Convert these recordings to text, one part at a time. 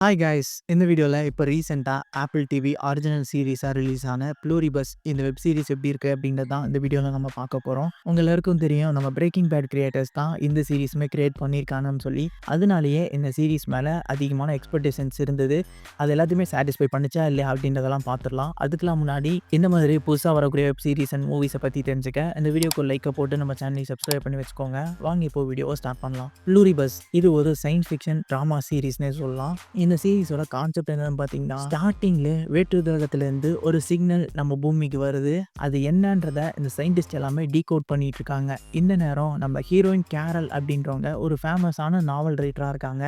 Hi guys! இந்த வீடியோல இப்ப ரீசென்ட்டா ஆப்பிள் டிவி ஒரிஜினல் சீரிஸா ரிலீஸ் ஆன ப்ளூரிபஸ் இந்த வெப் சீரிஸ் எப்படி இருக்கு அப்படின்றது தான் இந்த வீடியோல நம்ம பார்க்க போறோம். உங்க எல்லாருக்கும் தெரியும் நம்ம பிரேக்கிங் பேட் கிரியேட்டர்ஸ் தான் இந்த சீரிஸுமே கிரியேட் பண்ணியிருக்காங்கன்னு சொல்லி. அதனாலேயே இந்த சீரிஸ் மேல அதிகமான எக்ஸ்பெக்டேஷன்ஸ் இருந்தது. அது எல்லாத்தையுமே சாட்டிஸ்ஃபை பண்ணுச்சா இல்லையா அப்படின்றதெல்லாம் பார்த்துடலாம். அதுக்கெல்லாம் முன்னாடி இந்த மாதிரி புதுசா வரக்கூடிய வெப் சீரிஸ் அண்ட் மூவிஸ பத்தி தெரிஞ்சுக்க இந்த வீடியோக்கு ஒரு லைக்க போட்டு நம்ம சேனலை சப்ஸ்கிரைப் பண்ணி வச்சுக்கோங்க. வாங்க இப்போ வீடியோவ ஸ்டார்ட் பண்ணலாம். ப்ளூரிபஸ் இது ஒரு சயின்ஸ் ஃபிக்ஷன் டிராமா சீரிஸ்னே சொல்லலாம். இந்த சீரிஸோட கான்செப்ட் என்னன்னு பார்த்தீங்கன்னா, ஸ்டார்ட்டிங்ல வேற்று கிரகத்திலேருந்து ஒரு சிக்னல் நம்ம பூமிக்கு வருது. அது என்னன்றத இந்த சயின்டிஸ்ட் எல்லாமே டீகோட் பண்ணிட்டு இருக்காங்க. இந்த நேரம் நம்ம ஹீரோயின் கேரல் அப்படின்றவங்க ஒரு ஃபேமஸான நாவல் ரைட்டரா இருக்காங்க.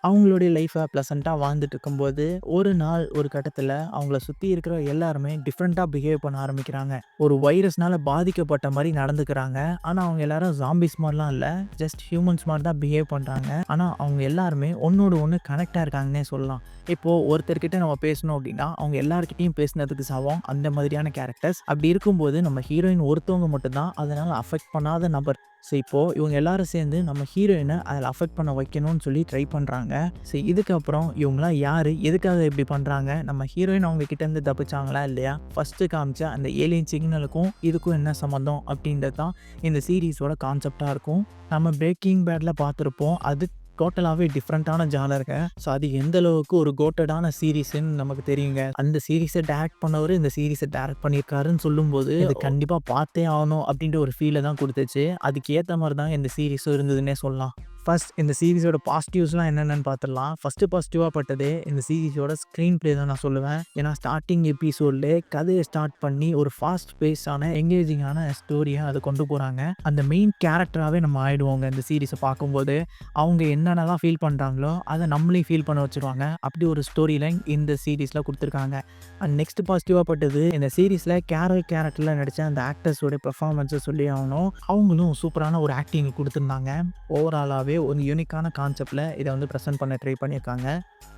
அவங்களுடைய லைஃப்பை ப்ளசண்ட்டாக வாழ்ந்துட்டு இருக்கும்போது, ஒரு நாள் ஒரு கட்டத்தில் அவங்கள சுற்றி இருக்கிற எல்லாருமே டிஃப்ரெண்ட்டாக பிஹேவ் பண்ண ஆரம்பிக்கிறாங்க. ஒரு வைரஸ்னால பாதிக்கப்பட்ட மாதிரி நடந்துக்கிறாங்க. ஆனால் அவங்க எல்லாரும் ஜாம்பிஸ் மாதிரிலாம் இல்லை, ஜஸ்ட் ஹியூமன்ஸ் மாதிரி தான் பிஹேவ் பண்ணுறாங்க. ஆனால் அவங்க எல்லாருமே ஒன்னோடு ஒன்று கனெக்டாக இருக்காங்கன்னே சொல்லலாம். இப்போது ஒருத்தர்கிட்ட நம்ம பேசணும் அப்படின்னா அவங்க எல்லாருக்கிட்டையும் பேசினதுக்கு சமம் அந்த மாதிரியான கேரக்டர்ஸ். அப்படி இருக்கும்போது நம்ம ஹீரோயின் ஒருத்தவங்க மட்டும்தான் அதனால் அஃபெக்ட் பண்ணாத நபர். ஸோ இப்போது இவங்க எல்லாரும் சேர்ந்து நம்ம ஹீரோயினை அதில் அஃபெக்ட் பண்ண வைக்கணும்னு சொல்லி ட்ரை பண்ணுறாங்க. ஸோ இதுக்கப்புறம் இவங்களாம் யார், எதுக்காக இப்படி பண்ணுறாங்க, நம்ம ஹீரோயின் அவங்க கிட்டேருந்து தப்பிச்சாங்களா இல்லையா, ஃபஸ்ட்டு காமிச்ச அந்த ஏலியன் சிக்னலுக்கும் இதுக்கும் என்ன சம்மந்தம் அப்படின்றது தான் இந்த சீரீஸோட கான்செப்டாக இருக்கும். நம்ம பிரேக்கிங் பேடில் பார்த்துருப்போம். அது டோட்டலாகவே டிஃப்ரெண்ட்டான ஜானருங்க. ஸோ அது எந்த அளவுக்கு ஒரு கோட்டடான சீரிஸ்ன்னு நமக்கு தெரியுங்க. அந்த சீரிஸை டைரக்ட் பண்ணவர் இந்த சீரிஸை டைரக்ட் பண்ணியிருக்காருன்னு சொல்லும்போது இது கண்டிப்பாக பார்த்தே ஆகணும் அப்படின்ற ஒரு ஃபீலை தான் கொடுத்துச்சு. அதுக்கு ஏற்ற மாதிரி தான் இந்த சீரிஸும் இருந்ததுன்னே சொல்லலாம். ஃபர்ஸ்ட் இந்த சீரிஸோட பாசிட்டிவ்ஸ்லாம் என்னென்னு பார்த்துடலாம். ஃபஸ்ட்டு பாசிட்டிவாக பட்டது இந்த சீரிஸோட ஸ்க்ரீன் ப்ளே தான் நான் சொல்லுவேன். ஏன்னா ஸ்டார்டிங் எபிசோட்லேயே கதையை ஸ்டார்ட் பண்ணி ஒரு ஃபாஸ்ட் பேஸான எங்கேஜிங்கான ஸ்டோரியை அதை கொண்டு போகிறாங்க. அந்த மெயின் கேரக்டராகவே நம்ம ஆகிடுவோங்க இந்த சீரிஸை பார்க்கும்போது. அவங்க என்னென்னலாம் ஃபீல் பண்ணுறாங்களோ அதை நம்மளையும் ஃபீல் பண்ண வச்சுருவாங்க. அப்படி ஒரு ஸ்டோரி லைன் இந்த சீரிஸில் கொடுத்துருக்காங்க. அண்ட் நெக்ஸ்ட் பாசிட்டிவாக பட்டது இந்த சீரிஸில் கேரக்டரில் நடித்த அந்த ஆக்டர்ஸோடைய பெர்ஃபார்மன்ஸை சொல்லி ஆகணும். அவங்களும் சூப்பரான ஒரு ஆக்டிங் கொடுத்துருந்தாங்க. ஓவராலாகவே ஒரு யூனிக்கான கான்செப்டில் இதை வந்து ப்ரெசென்ட் பண்ண ட்ரை பண்ணியிருக்காங்க.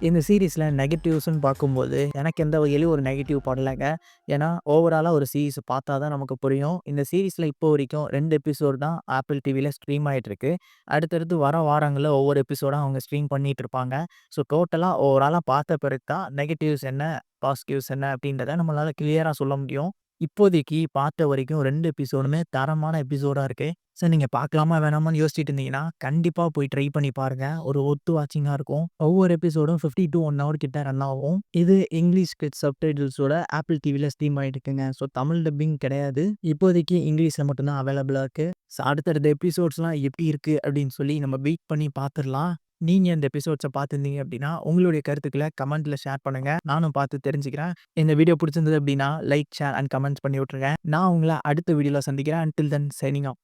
இந்த சீரிஸில் நெகட்டிவ்ஸ்ன்னு பார்க்கும்போது எனக்கு எந்த வகையிலையும் ஒரு நெகட்டிவ் படலைங்க. ஏன்னா ஓவராலாக ஒரு சீரிஸ் பார்த்தா தான் நமக்கு புரியும். இந்த சீரிஸில் இப்போ வரைக்கும் 2 எபிசோடு தான் ஆப்பிள் டிவியில் ஸ்ட்ரீம் ஆகிட்டுருக்கு. அடுத்தடுத்து வர வாரங்களில் ஒவ்வொரு எபிசோடாக அவங்க ஸ்ட்ரீம் பண்ணிகிட்டு இருப்பாங்க. ஸோ டோட்டலாக ஓவராலாக பார்த்த பிறகு தான் நெகட்டிவ்ஸ் என்ன, பாசிட்டிவ்ஸ் என்ன அப்படின்றத நம்மளால் கிளியராக சொல்ல முடியும். இப்போதைக்கு பார்த்த வரைக்கும் 2 எபிசோடுமே தரமான எபிசோடாக இருக்குது. ஸோ நீங்கள் பார்க்கலாமா வேணாமான்னு யோசிச்சுட்டு இருந்தீங்கன்னா கண்டிப்பாக போய் ட்ரை பண்ணி பாருங்கள். ஒரு ஒர்த்து வாட்சிங்காக இருக்கும். ஒவ்வொரு எபிசோடும் 50 to 1 hour கிட்ட ரன் ஆகும். இது இங்கிலீஷ் வித் சப்டைட்டில்ஸோட ஆப்பிள் டிவியில் ஸ்ட்ரீம் ஆகிட்டு இருக்குங்க. ஸோ தமிழ் டப்பிங் கிடையாது. இப்போதைக்கு இங்கிலீஷில் மட்டும்தான் அவைலபிளாக இருக்குது. ஸோ அடுத்தடுத்த எபிசோட்ஸ்லாம் எப்படி இருக்குது அப்படின்னு சொல்லி நம்ம வெயிட் பண்ணி பார்த்துடலாம். நீங்கள் இந்த எபிசோட்ஸை பார்த்துருந்தீங்க அப்படின்னா உங்களுடைய கருத்துக்களை கமெண்ட்டில் ஷேர் பண்ணுங்கள். நானும் பார்த்து தெரிஞ்சுக்கிறேன். இந்த வீடியோ பிடிச்சிருந்தது அப்படின்னா லைக், ஷேர் அண்ட் கமெண்ட்ஸ் பண்ணி விட்ருங்க. நான் உங்களை அடுத்த வீடியோவில் சந்திக்கிறேன். Until then signing off.